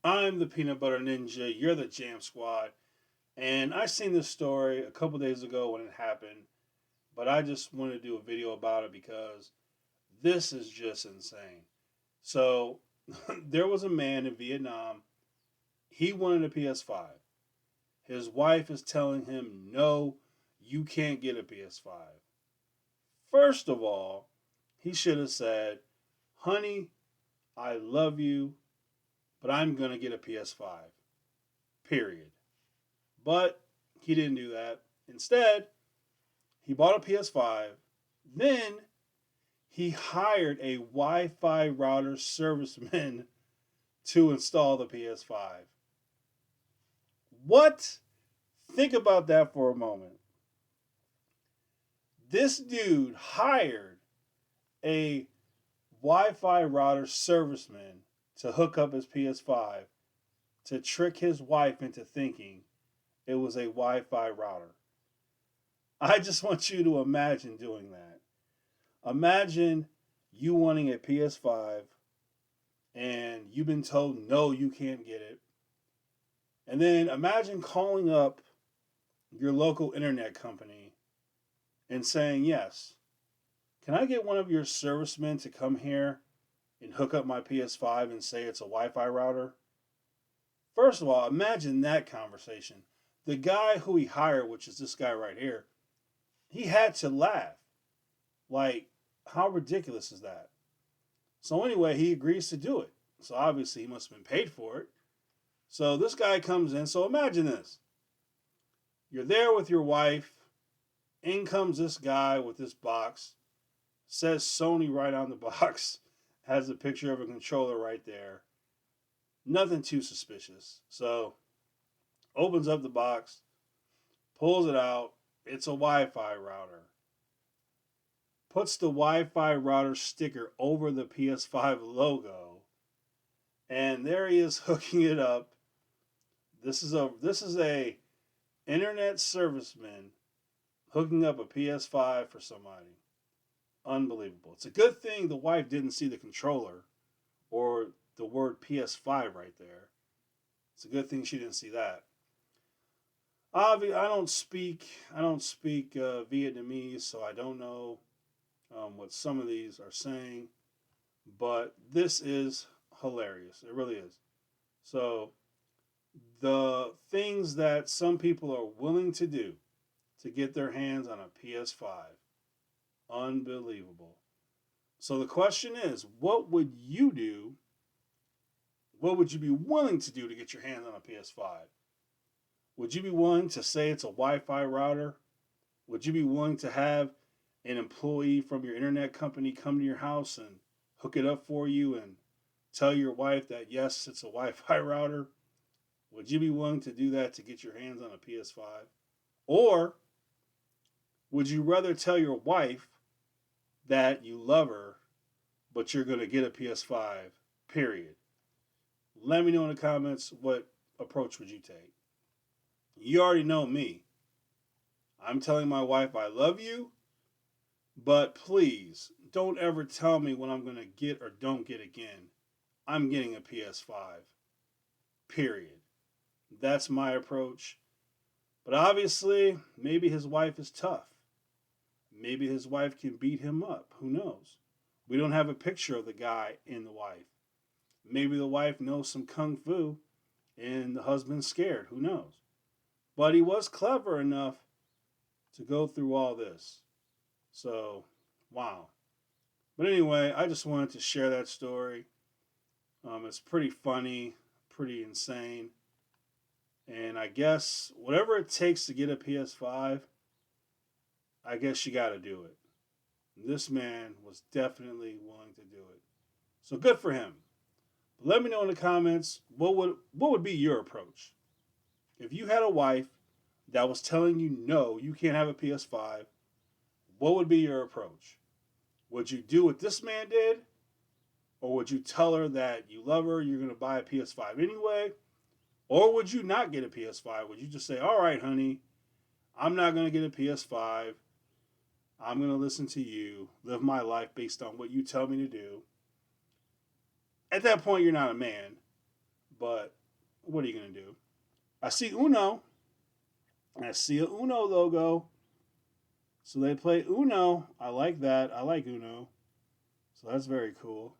I'm the Peanut Butter Ninja. You're the Jam Squad. And I seen this story a couple days ago when it happened, but I just wanted to do a video about it because this is just insane. So, there was a man in Vietnam. He wanted a PS5. His wife is telling him, no, you can't get a PS5. First of all, he should have said, honey, I love you, but I'm going to get a PS5. Period. But he didn't do that. Instead, he bought a PS5. Then he hired a Wi Fi router serviceman to install the PS5. What? Think about that for a moment. This dude hired a Wi Fi router serviceman to hook up his PS5 to trick his wife into thinking it was a Wi Fi router. I just want you to imagine doing that. Imagine you wanting a PS5 and you've been told no, you can't get it. And then imagine calling up your local internet company and saying, yes, can I get one of your servicemen to come here and hook up my PS5 and say it's a Wi Fi router? First of all, imagine that conversation. The guy who he hired, which is this guy right here, he had to laugh. Like, how ridiculous is that? So, anyway, he agrees to do it. So, obviously, he must have been paid for it. So, this guy comes in. So, imagine this: you're there with your wife. In comes this guy with this box. Says Sony right on the box. Has a picture of a controller right there. Nothing too suspicious. So, opens up the box, pulls it out. It's a Wi Fi router. Puts the Wi Fi router sticker over the PS5 logo. And there he is hooking it up. This is a internet serviceman hooking up a PS5 for somebody. Unbelievable. It's a good thing the wife didn't see the controller or the word PS5 right there. It's a good thing she didn't see that. I don't speak Vietnamese, so I don't know what some of these are saying. But this is hilarious. It really is. So the things that some people are willing to do to get their hands on a PS5, unbelievable. So the question is, what would you do? What would you be willing to do to get your hands on a PS5? Would you be willing to say it's a Wi Fi router? Would you be willing to have an employee from your internet company come to your house and hook it up for you and tell your wife that yes, it's a Wi Fi router? Would you be willing to do that to get your hands on a PS5? Or would you rather tell your wife that you love her, but you're going to get a PS5, period? Let me know in the comments what approach would you take. You already know me. I'm telling my wife I love you, but please don't ever tell me when I'm going to get or don't get again. I'm getting a PS5, period. That's my approach. But obviously, maybe his wife is tough. Maybe his wife can beat him up. Who knows? We don't have a picture of the guy and the wife. Maybe the wife knows some kung fu and the husband's scared. Who knows? But he was clever enough to go through all this. So, wow. But anyway, I just wanted to share that story. It's pretty funny, pretty insane. And I guess whatever it takes to get a PS5, I guess you got to do it. This man was definitely willing to do it. So good for him. But let me know in the comments what would be your approach? If you had a wife that was telling you no, you can't have a PS5, what would be your approach? Would you do what this man did? Or would you tell her that you love her, you're going to buy a PS5 anyway? Or would you not get a PS5? Would you just say, all right, honey, I'm not going to get a PS5. I'm going to listen to you, live my life based on what you tell me to do. At that point, you're not a man. but what are you going to do? I see Uno. I see a Uno logo. So they play Uno. I like that. I like Uno. So that's very cool.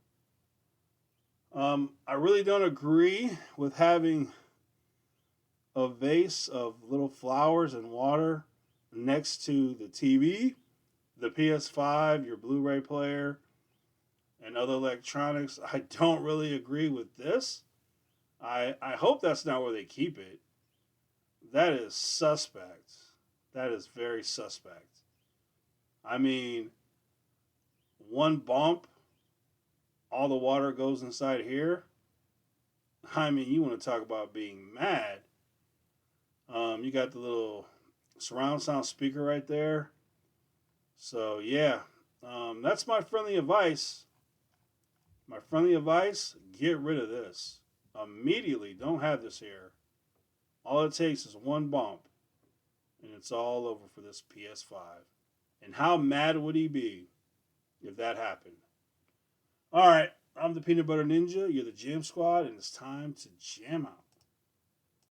I really don't agree with having a vase of little flowers and water next to the TV, the PS5, your Blu ray player, and other electronics. I don't really agree with this. I hope that's not where they keep it. That is suspect. That is very suspect. I mean, one bump, all the water goes inside here. I mean, you want to talk about being mad. You got the little surround sound speaker right there. So, yeah, that's my friendly advice. My friendly advice, get rid of this. Immediately, don't have this here. All it takes is one bump, and it's all over for this PS5. And how mad would he be if that happened? All right, I'm the Peanut Butter Ninja. You're the Jam Squad, and it's time to jam out.